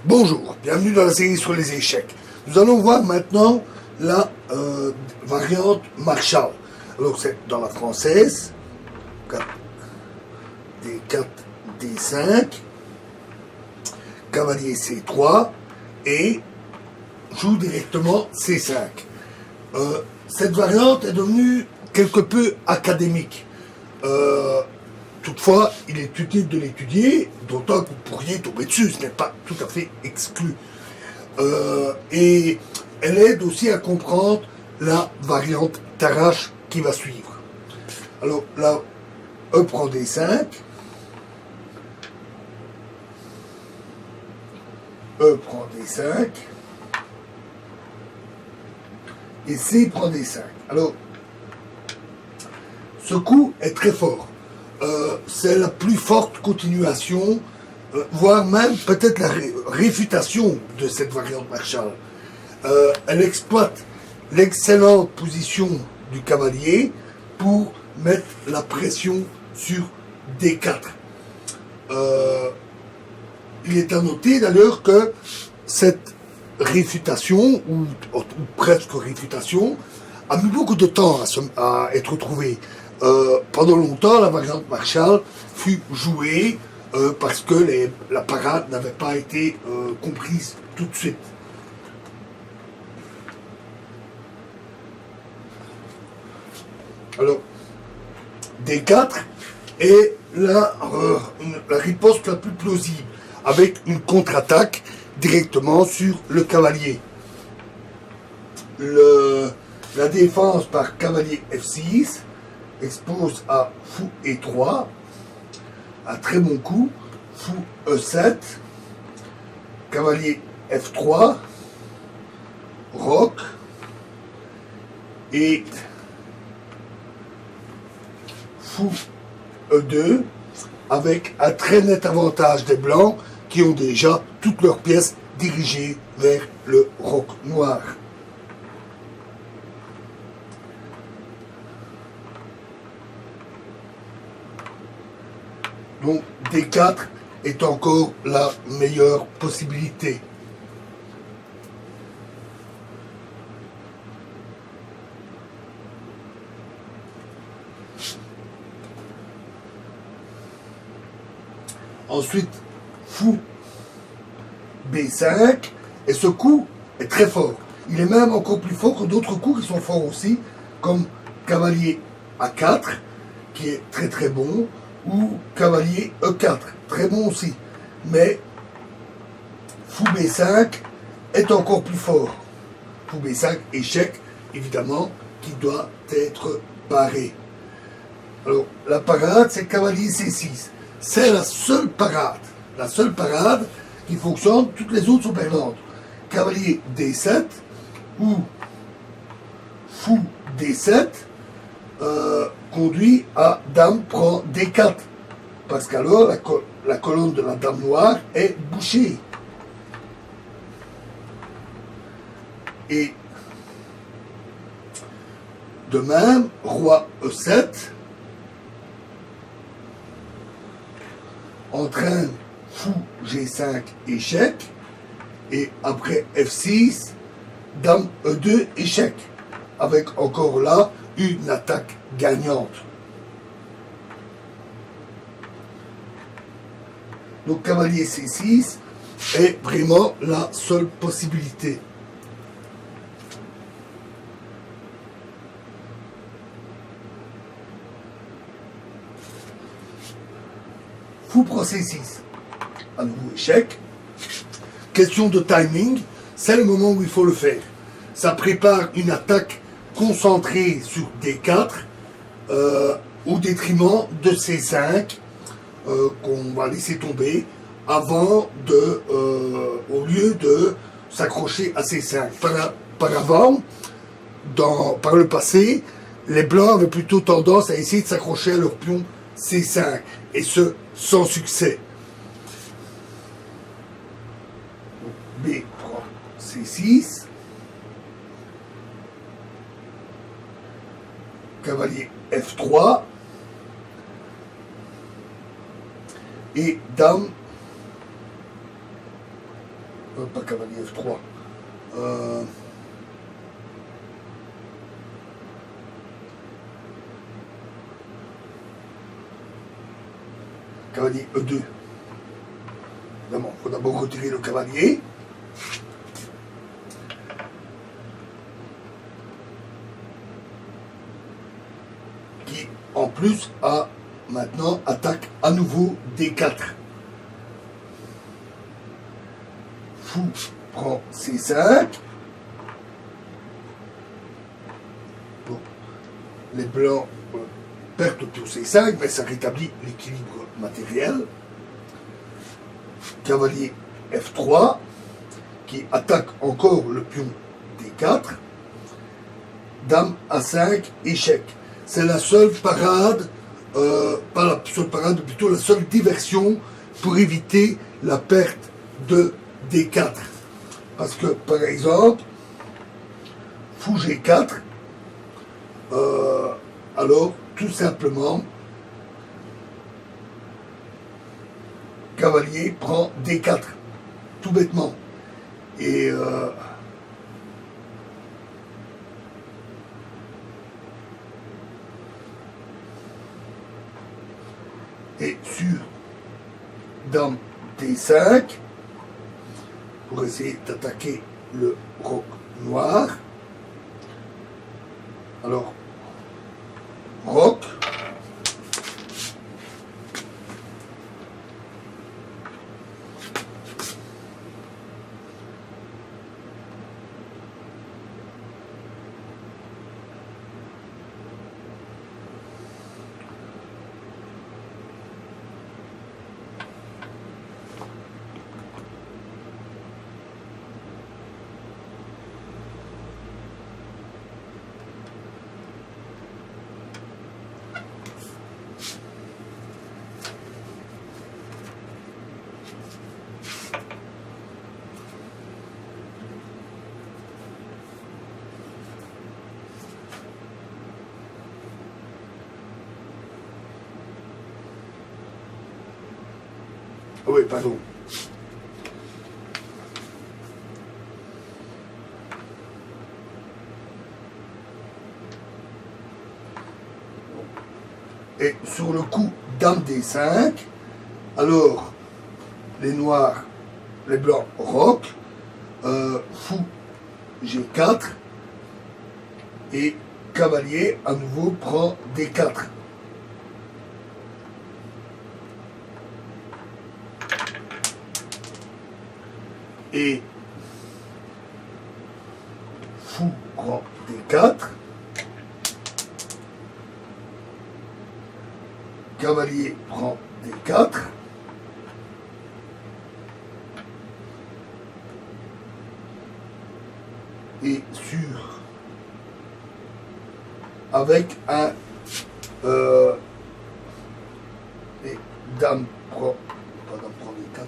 Bonjour, bienvenue dans la série sur les échecs. Nous allons voir maintenant la variante Marshall. Alors c'est dans la française, D4, D5, cavalier C3 et joue directement C5. Cette variante est devenue quelque peu académique. Toutefois, il est utile de l'étudier, d'autant que vous pourriez tomber dessus, ce n'est pas tout à fait exclu. Et elle aide aussi à comprendre la variante Tarrasch qui va suivre. Alors là, E prend D5, E prend D5, et C prend D5. Alors, ce coup est très fort. C'est la plus forte continuation, voire même peut-être la réfutation de cette variante Marshall. Elle exploite l'excellente position du cavalier pour mettre la pression sur D4. Il est à noter d'ailleurs que cette réfutation, ou presque réfutation, a mis beaucoup de temps à être trouvée. Pendant longtemps, la variante Marshall fut jouée parce que la parade n'avait pas été comprise tout de suite. Alors, D4 est la riposte la plus plausible, avec une contre-attaque directement sur le cavalier. La défense par cavalier F6 expose à fou E3, un très bon coup, fou E7, cavalier F3, roc, et fou E2, avec un très net avantage des blancs qui ont déjà toutes leurs pièces dirigées vers le roc noir. Donc D4 est encore la meilleure possibilité. Ensuite, fou B5, et ce coup est très fort. Il est même encore plus fort que d'autres coups qui sont forts aussi, comme cavalier A4, qui est très très bon, ou cavalier E4, très bon aussi. Mais fou B5 est encore plus fort. Fou B5, échec, évidemment, qui doit être paré. Alors, la parade, c'est cavalier C6. C'est la seule parade qui fonctionne, toutes les autres sont perdantes. Cavalier D7 ou fou D7 conduit à dame prend D4, parce qu'alors la colonne de la dame noire est bouchée. Et de même, roi E7 entraîne fou G5 échec, et après F6, dame E2 échec, avec encore là une attaque gagnante. Donc cavalier C6 est vraiment la seule possibilité. Fou prend C6. À nouveau échec. Question de timing, c'est le moment où il faut le faire. Ça prépare une attaque concentrée sur D4 au détriment de C5 qu'on va laisser tomber avant au lieu de s'accrocher à C5. Par avant, par le passé, les blancs avaient plutôt tendance à essayer de s'accrocher à leur pion C5, et ce, sans succès. B prend C6, cavalier F3, et dame pas cavalier F3. Cavalier E2. Évidemment, il faut d'abord retirer le cavalier. Qui, en plus, a maintenant attaque à nouveau D4. Fou prend C5. Bon. Les blancs perdent le pion C5, mais ça rétablit l'équilibre matériel. Cavalier F3, qui attaque encore le pion D4. Dame A5, échec. C'est la seule parade, pas la seule parade, plutôt la seule diversion pour éviter la perte de D4. Parce que, par exemple, fou G4, alors, tout simplement, cavalier prend D4, tout bêtement. Et sur dame D5, pour essayer d'attaquer le roc noir. Alors, roc. Oui, pardon. Et sur le coup dame D5, alors les noirs, les blancs roc, fou G4 et cavalier à nouveau prend D4. Et fou prend D4, cavalier prend D4, et sur avec un et dame prend, pas dame prend D4.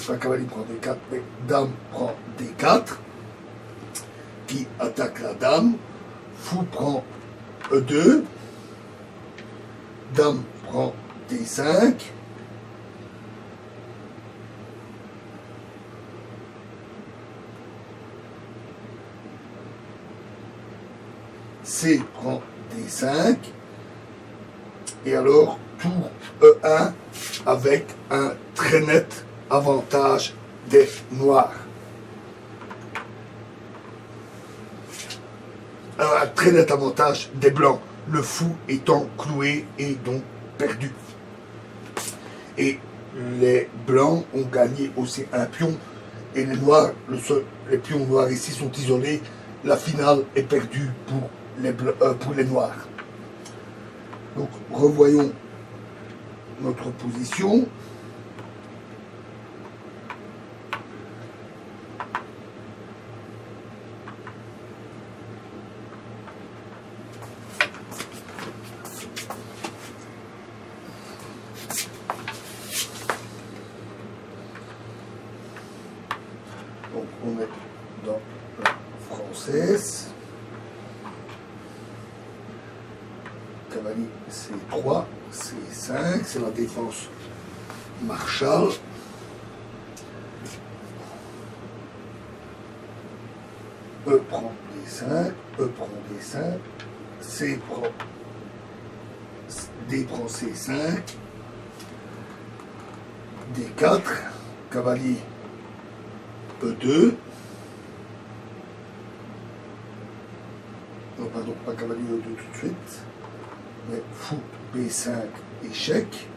Pas cavalier prend D4, mais dame prend D4, qui attaque la dame. Fou prend E2, dame prend D5, C prend D5, et alors tour E1 avec un très net avantage des noirs. Un très net avantage des blancs, le fou étant cloué et donc perdu. Et les blancs ont gagné aussi un pion, et les noirs, les pions noirs ici sont isolés. La finale est perdue pour les noirs. Donc revoyons notre position. on est dans la française. Cavalier C3, C5, c'est la défense Marshall. E prend D5, E prend D5, C prend D prend C5, D4, cavalier E2, non pardon, pas cavalier E2 tout de suite, mais fou B5, échec,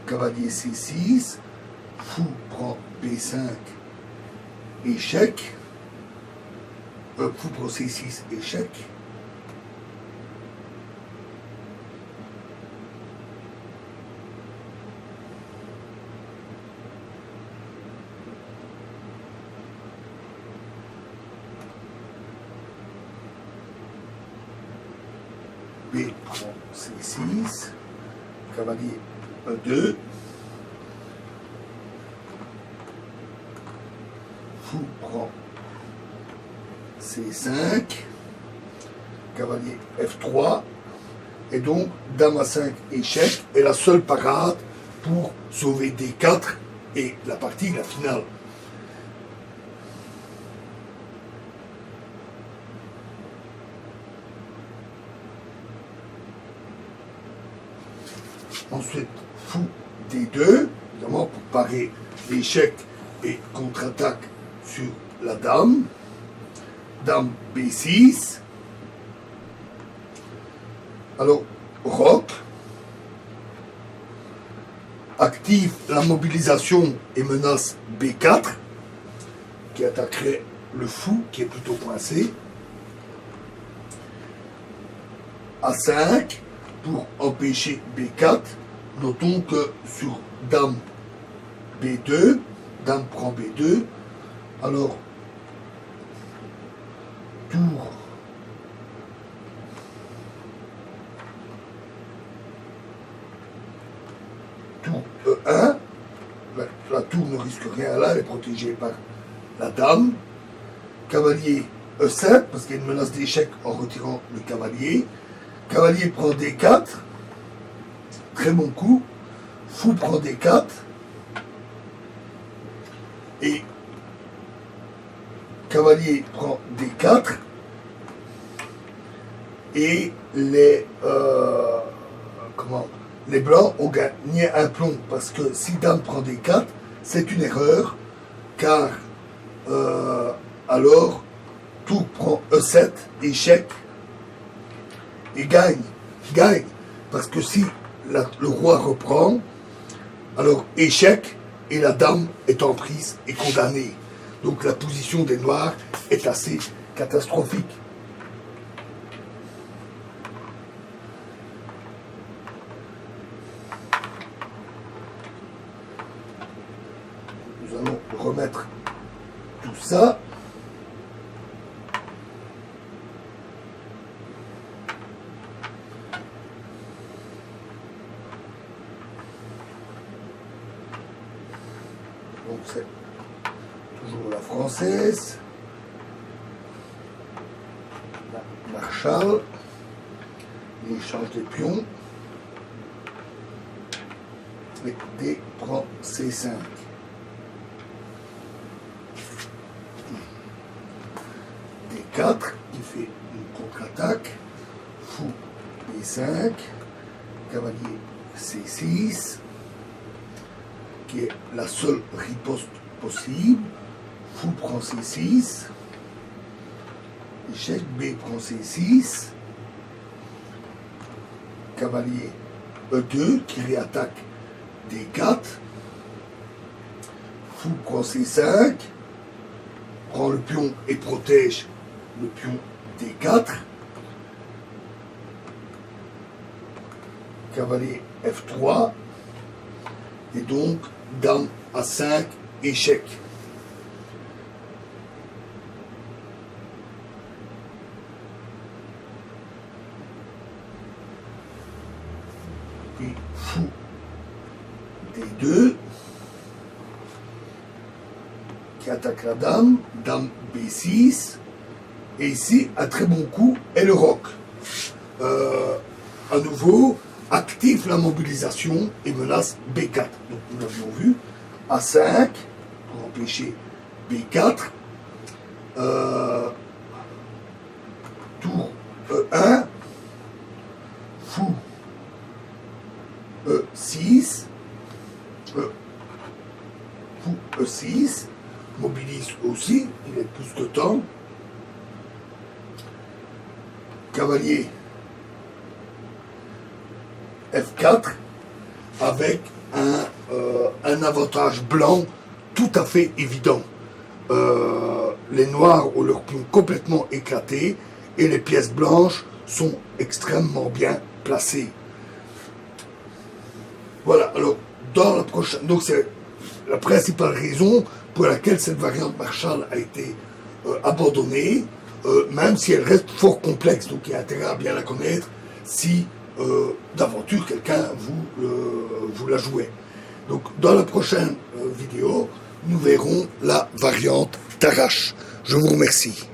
cavalier C6, fou prend B5, échec, fou prend C6, échec, B prend C6, cavalier E2, fou prend C5, cavalier F3, et donc dame à 5 échec, et la seule parade pour sauver D4 et la partie, la finale. Ensuite, fou D2, évidemment pour parer l'échec et contre-attaque sur la dame. Dame B6. Alors, roc active la mobilisation et menace B4, qui attaquerait le fou, qui est plutôt coincé. A5 pour empêcher B4. Notons que sur dame B2, dame prend B2, alors tour E1, la tour ne risque rien là, elle est protégée par la dame. Cavalier E7, parce qu'il y a une menace d'échec en retirant le cavalier. Cavalier prend D4, très bon coup. Fou prend D4. Et cavalier prend D4. Et les blancs ont gagné un plomb, parce que si dame prend D4, c'est une erreur, car alors tour prend E7, échec, et gagne, parce que si le roi reprend, alors échec, et la dame est en prise et condamnée. Donc la position des noirs est assez catastrophique. Nous allons remettre tout ça. Donc c'est toujours la française, la Marshall, l'échange des pions, et D prend C5. D4 qui fait une contre-attaque, fou B5, cavalier C6, qui est la seule riposte possible. Fou prend C6. Échec, B prend C6. Cavalier E2 qui réattaque D4. Fou prend C5. Prend le pion et protège le pion D4. Cavalier F3. Et donc, dame A5, échec. Et fou D2, qui attaque la dame, dame B6, et ici, un très bon coup est le roc. À nouveau, active la mobilisation et menace B4. Donc nous l'avions vu, A5, pour empêcher B4, tour E1, fou E6, fou E6, mobilise aussi, il est plus que temps. Cavalier F4 avec un avantage blanc tout à fait évident. Les noirs ont leur pion complètement éclaté et les pièces blanches sont extrêmement bien placées. Voilà, alors dans la prochaine, donc c'est la principale raison pour laquelle cette variante Marshall a été abandonnée, même si elle reste fort complexe, donc il y a intérêt à bien la connaître si d'aventure quelqu'un vous la jouait. Donc dans la prochaine vidéo, nous verrons la variante Tarrasch. Je vous remercie.